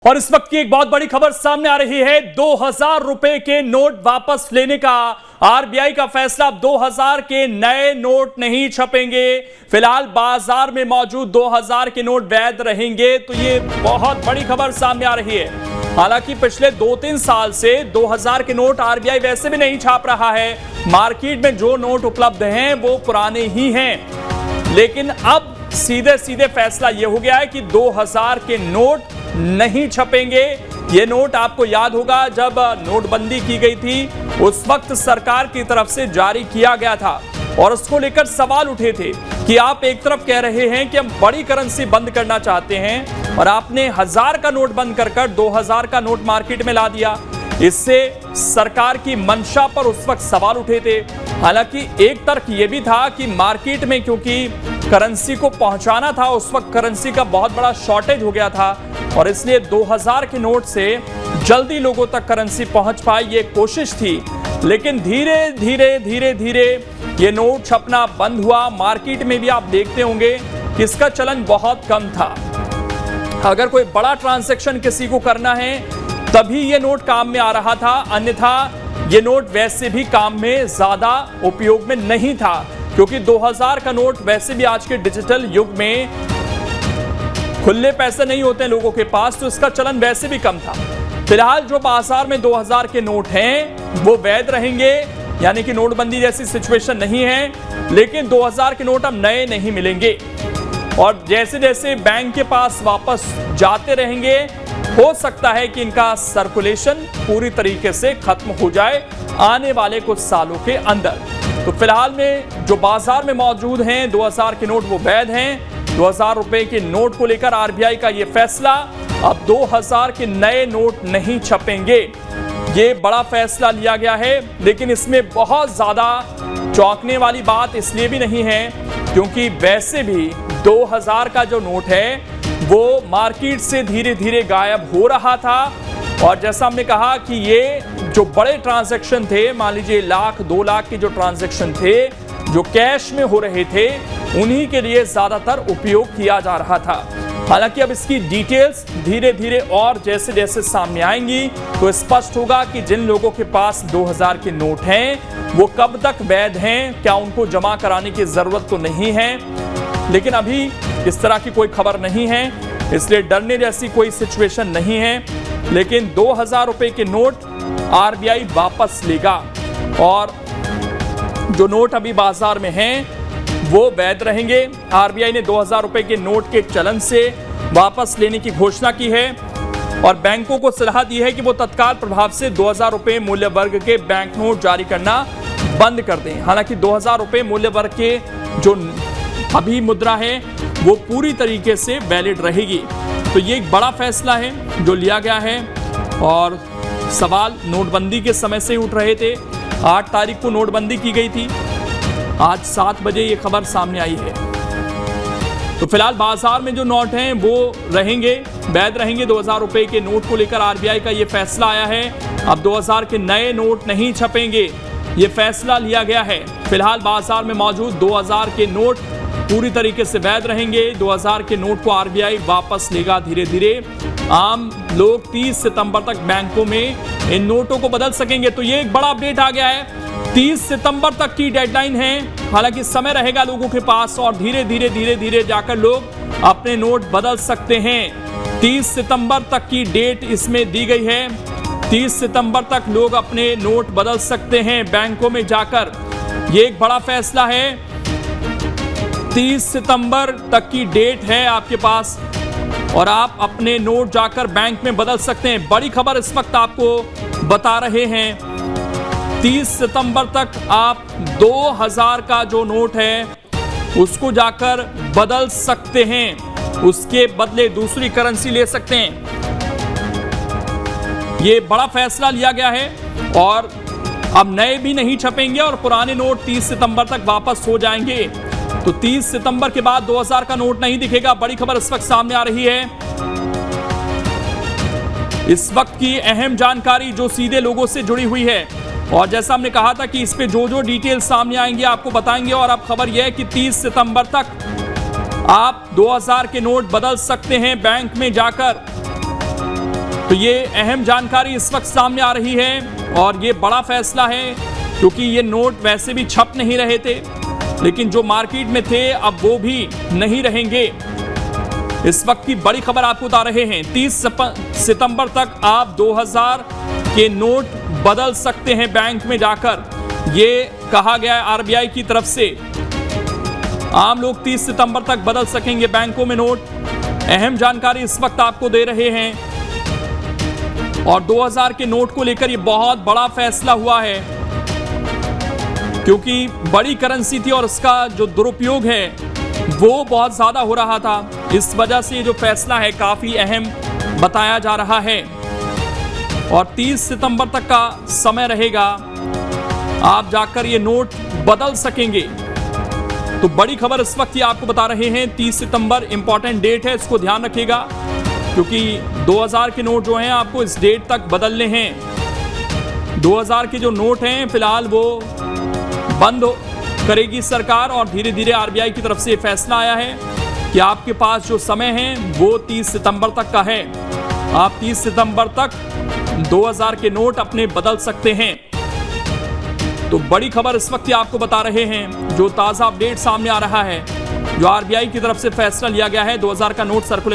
और इस वक्त की एक बहुत बड़ी खबर सामने आ रही है। 2000 रुपए के नोट वापस लेने का आरबीआई का फैसला। 2000 के नए नोट नहीं छपेंगे। फिलहाल बाजार में मौजूद 2000 के नोट वैध रहेंगे। तो ये बहुत बड़ी खबर सामने आ रही है। हालांकि पिछले 2-3 साल से 2000 के नोट आरबीआई वैसे भी नहीं छाप रहा है। मार्केट में जो नोट उपलब्ध हैं वो पुराने ही हैं। लेकिन अब सीधे सीधे फैसला यह हो गया है कि 2000 के नोट नहीं छपेंगे। ये नोट आपको याद होगा जब नोटबंदी की गई थी उस वक्त सरकार की तरफ से जारी किया गया था और उसको लेकर सवाल उठे थे कि आप एक तरफ कह रहे हैं कि हम बड़ी करेंसी बंद करना चाहते हैं और आपने 1000 का नोट बंद कर 2000 का नोट मार्केट में ला दिया। इससे सरकार की मंशा पर उस वक्त सवाल उठे थे। हालांकि एक तर्क यह भी था कि मार्केट में क्योंकि करेंसी को पहुंचाना था, उस वक्त करेंसी का बहुत बड़ा शॉर्टेज हो गया था और इसलिए 2000 के नोट से जल्दी लोगों तक करेंसी पहुंच पाए, ये कोशिश थी। लेकिन धीरे धीरे ये नोट छपना बंद हुआ। मार्केट में भी आप देखते होंगे कि इसका चलन बहुत कम था। अगर कोई बड़ा ट्रांजैक्शन किसी को करना है तभी ये नोट काम में आ रहा था, अन्यथा ये नोट वैसे भी काम में ज्यादा उपयोग में नहीं था, क्योंकि 2000 का नोट वैसे भी आज के डिजिटल युग में खुले पैसे नहीं होते हैं लोगों के पास, तो इसका चलन वैसे भी कम था। फिलहाल जो बाजार में 2000 के नोट हैं वो वैध रहेंगे, यानी कि नोटबंदी जैसी सिचुएशन नहीं है। लेकिन 2000 के नोट अब नए नहीं मिलेंगे और जैसे जैसे बैंक के पास वापस जाते रहेंगे हो सकता है कि इनका सर्कुलेशन पूरी तरीके से खत्म हो जाए आने वाले कुछ सालों के अंदर। तो फिलहाल में जो बाजार में मौजूद हैं 2000 के नोट वो वैध हैं। 2000 रुपए के नोट को लेकर आरबीआई का ये फैसला, अब 2000 के नए नोट नहीं छपेंगे। ये बड़ा फैसला लिया गया है, लेकिन इसमें बहुत ज्यादा चौंकने वाली बात इसलिए भी नहीं है क्योंकि वैसे भी 2000 का जो नोट है वो मार्केट से धीरे धीरे गायब हो रहा था। और जैसा हमने कहा कि ये जो बड़े ट्रांजैक्शन थे, मान लीजिए 1 लाख 2 लाख के जो ट्रांजैक्शन थे जो कैश में हो रहे थे, उन्हीं के लिए ज्यादातर उपयोग किया जा रहा था। हालांकि अब इसकी डिटेल्स धीरे धीरे और जैसे जैसे सामने आएंगी तो स्पष्ट होगा कि जिन लोगों के पास 2000 के नोट हैं वो कब तक वैध हैं, क्या उनको जमा कराने की जरूरत तो नहीं है। लेकिन अभी इस तरह की कोई खबर नहीं है, इसलिए डरने जैसी कोई सिचुएशन नहीं है। लेकिन 2000 रुपए के नोट आरबीआई वापस लेगा और जो नोट अभी बाजार में हैं वो वैध रहेंगे। आरबीआई ने 2000 रुपए के नोट के चलन से वापस लेने की घोषणा की है और बैंकों को सलाह दी है कि वो तत्काल प्रभाव से 2000 रुपए मूल्य वर्ग के बैंक नोट जारी करना बंद कर दें। हालांकि 2000 रुपए मूल्य वर्ग के जो अभी मुद्रा है वो पूरी तरीके से वैलिड रहेगी। तो ये एक बड़ा फैसला है जो लिया गया है और सवाल नोटबंदी के समय से उठ रहे थे। 8 तारीख को नोटबंदी की गई थी, आज 7 बजे ये खबर सामने आई है। तो फिलहाल बाजार में जो नोट हैं वो रहेंगे, वैध रहेंगे। 2000 रुपए के नोट को लेकर आरबीआई का ये फैसला आया है। अब 2000 के नए नोट नहीं छपेंगे, ये फैसला लिया गया है। फिलहाल बाजार में मौजूद 2000 के नोट पूरी तरीके से वैध रहेंगे। 2000 के नोट को आरबीआई वापस लेगा धीरे धीरे। आम लोग 30 सितंबर तक बैंकों में इन नोटों को बदल सकेंगे। तो ये एक बड़ा अपडेट आ गया है। 30 सितंबर तक की डेडलाइन है। हालांकि समय रहेगा लोगों के पास और धीरे धीरे जाकर लोग अपने नोट बदल सकते हैं। 30 सितंबर तक की डेट इसमें दी गई है। 30 सितंबर तक लोग अपने नोट बदल सकते हैं बैंकों में जाकर। ये एक बड़ा फैसला है। 30 सितंबर तक की डेट है आपके पास और आप अपने नोट जाकर बैंक में बदल सकते हैं। बड़ी खबर इस वक्त आपको बता रहे हैं। 30 सितंबर तक आप 2000 का जो नोट है उसको जाकर बदल सकते हैं, उसके बदले दूसरी करेंसी ले सकते हैं। ये बड़ा फैसला लिया गया है और अब नए भी नहीं छपेंगे और पुराने नोट 30 सितंबर तक वापस हो जाएंगे। तो 30 सितंबर के बाद 2000 का नोट नहीं दिखेगा। बड़ी खबर इस वक्त सामने आ रही है। इस वक्त की अहम जानकारी जो सीधे लोगों से जुड़ी हुई है और जैसा हमने कहा था कि इस पे जो डिटेल सामने आएंगे आपको बताएंगे। और अब खबर यह है कि 30 सितंबर तक आप 2000 के नोट बदल सकते हैं बैंक में जाकर। तो ये अहम जानकारी इस वक्त सामने आ रही है और ये बड़ा फैसला है, क्योंकि ये नोट वैसे भी छप नहीं रहे थे, लेकिन जो मार्केट में थे अब वो भी नहीं रहेंगे। इस वक्त की बड़ी खबर आपको बता रहे हैं, 30 सितंबर तक आप 2000 के नोट बदल सकते हैं बैंक में जाकर, ये कहा गया है आरबीआई की तरफ से। आम लोग 30 सितंबर तक बदल सकेंगे बैंकों में नोट। अहम जानकारी इस वक्त आपको दे रहे हैं और 2000 के नोट को लेकर ये बहुत बड़ा फैसला हुआ है, क्योंकि बड़ी करेंसी थी और उसका जो दुरुपयोग है वो बहुत ज्यादा हो रहा था। इस वजह से ये जो फैसला है काफी अहम बताया जा रहा है और 30 सितंबर तक का समय रहेगा, आप जाकर ये नोट बदल सकेंगे। तो बड़ी खबर इस वक्त ये आपको बता रहे हैं, 30 सितंबर इंपॉर्टेंट डेट है, इसको ध्यान रखिएगा, क्योंकि 2000 के नोट जो हैं आपको इस डेट तक बदलने हैं। 2000 के जो नोट हैं फिलहाल वो बंद करेगी सरकार और धीरे धीरे आरबीआई की तरफ से फैसला आया है कि आपके पास जो समय है वो 30 सितंबर तक का है। आप 30 सितंबर तक 2000 के नोट अपने बदल सकते हैं। तो बड़ी खबर इस वक्त आपको बता रहे हैं, जो ताजा अपडेट सामने आ रहा है, जो आरबीआई की तरफ से फैसला लिया गया है 2000 का नोट सर्कुलेशन